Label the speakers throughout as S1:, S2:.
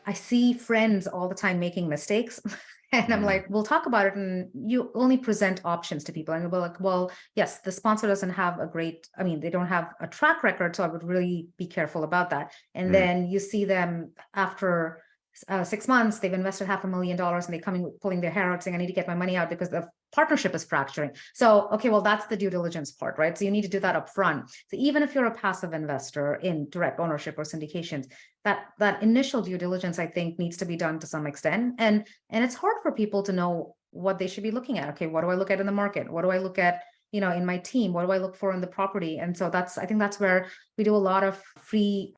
S1: I see friends all the time making mistakes. And I'm
S2: Mm,
S1: like, we'll talk about it. And you only present options to people. And you'll be like, well, yes, the sponsor doesn't have a great, I mean, they don't have a track record. So I would really be careful about that. And
S2: mm,
S1: then you see them after 6 months, they've invested $500,000 and they're coming, pulling their hair out saying, I need to get my money out because the partnership is fracturing. So, okay, well, that's the due diligence part, right? So you need to do that up front. So even if you're a passive investor in direct ownership or syndications, that initial due diligence, I think, needs to be done to some extent. And it's hard for people to know what they should be looking at. Okay, what do I look at in the market? What do I look at, in my team? What do I look for in the property? And so I think that's where we do a lot of free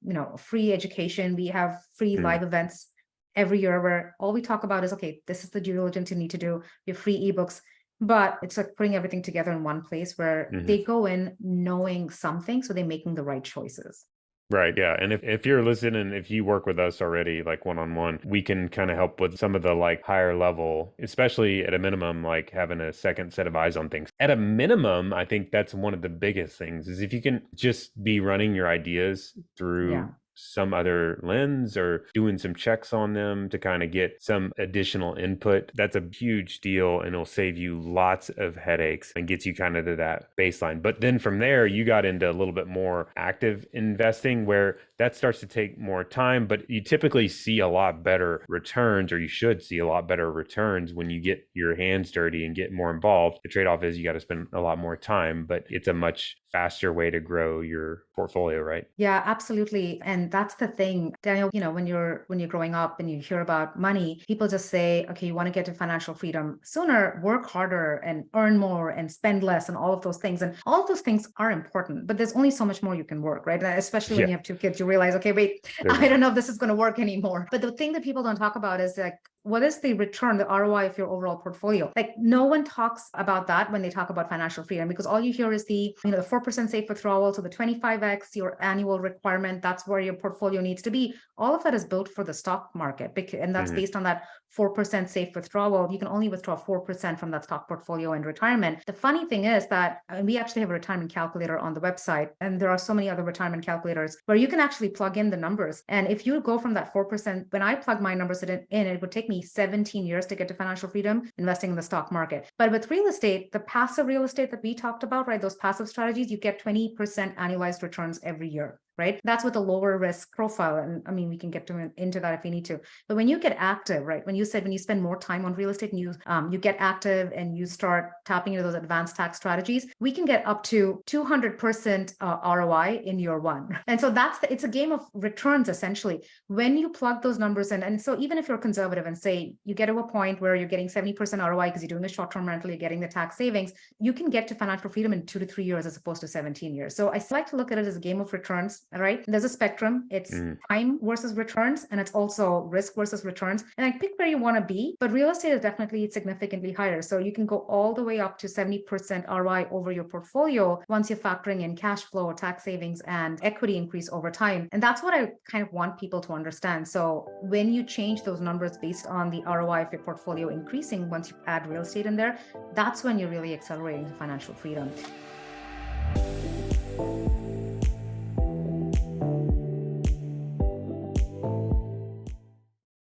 S1: education. We have free
S2: mm.
S1: live events every year where all we talk about is, okay, this is the due diligence you need to do, your free ebooks. But it's like putting everything together in one place where
S2: Mhm.
S1: they go in knowing something, so they're making the right choices.
S2: Right, yeah, and if you're listening, if you work with us already, like, one-on-one, we can kinda help with some of the, like, higher level, especially at a minimum, like, having a second set of eyes on things. At a minimum, I think that's one of the biggest things, is if you can just be running your ideas through
S1: Yeah.
S2: some other lens or doing some checks on them to kinda get some additional input, that's a huge deal, and it'll save you lots of headaches and gets you kinda to that baseline. But then from there, you got into a little bit more active investing where that starts to take more time, but you typically see a lot better returns, or you should see a lot better returns when you get your hands dirty and get more involved. The trade-off is you got to spend a lot more time, but it's a much faster way to grow your portfolio, right?
S1: Yeah, absolutely. And that's the thing, Daniel, when you're growing up and you hear about money, people just say, okay, you want to get to financial freedom sooner, work harder and earn more and spend less and all of those things. And all of those things are important, but there's only so much more you can work, right? And especially when
S2: Yeah,
S1: you have two kids, you realize, okay, wait,
S2: there's
S1: I
S2: a
S1: don't know if this is going to work anymore. But the thing that people don't talk about is like, what is the return, the ROI of your overall portfolio? Like no one talks about that when they talk about financial freedom, because all you hear is the 4% safe withdrawal, so the 25x, your annual requirement, that's where your portfolio needs to be. All of that is built for the stock market, and that's
S2: mhm,
S1: based on that 4% safe withdrawal. You can only withdraw 4% from that stock portfolio in retirement. The funny thing is that we actually have a retirement calculator on the website, and there are so many other retirement calculators where you can actually plug in the numbers. And if you go from that 4%, when I plug my numbers in, it would take me 17 years to get to financial freedom investing in the stock market. But with real estate, the passive real estate that we talked about, right, those passive strategies, you get 20% annualized returns every year. Right. That's with a lower risk profile. And I mean, we can get into that if we need to. But when you get active, right, when you spend more time on real estate and you get active and you start tapping into those advanced tax strategies, we can get up to 200% ROI in year one. And so it's a game of returns essentially. When you plug those numbers in, and so even if you're conservative and say you get to a point where you're getting 70% ROI because you're doing a short-term rental, you're getting the tax savings, you can get to financial freedom in 2 to 3 years as opposed to 17 years. So I like to look at it as a game of returns, right? There's a spectrum. It's
S2: mhm.
S1: time versus returns, and it's also risk versus returns. And I pick where you want to be, but real estate is definitely significantly higher. So you can go all the way up to 70% ROI over your portfolio once you're factoring in cash flow, tax savings, and equity increase over time. And that's what I kind of want people to understand. So when you change those numbers based on the ROI of your portfolio increasing, once you add real estate in there, that's when you're really accelerating to financial freedom.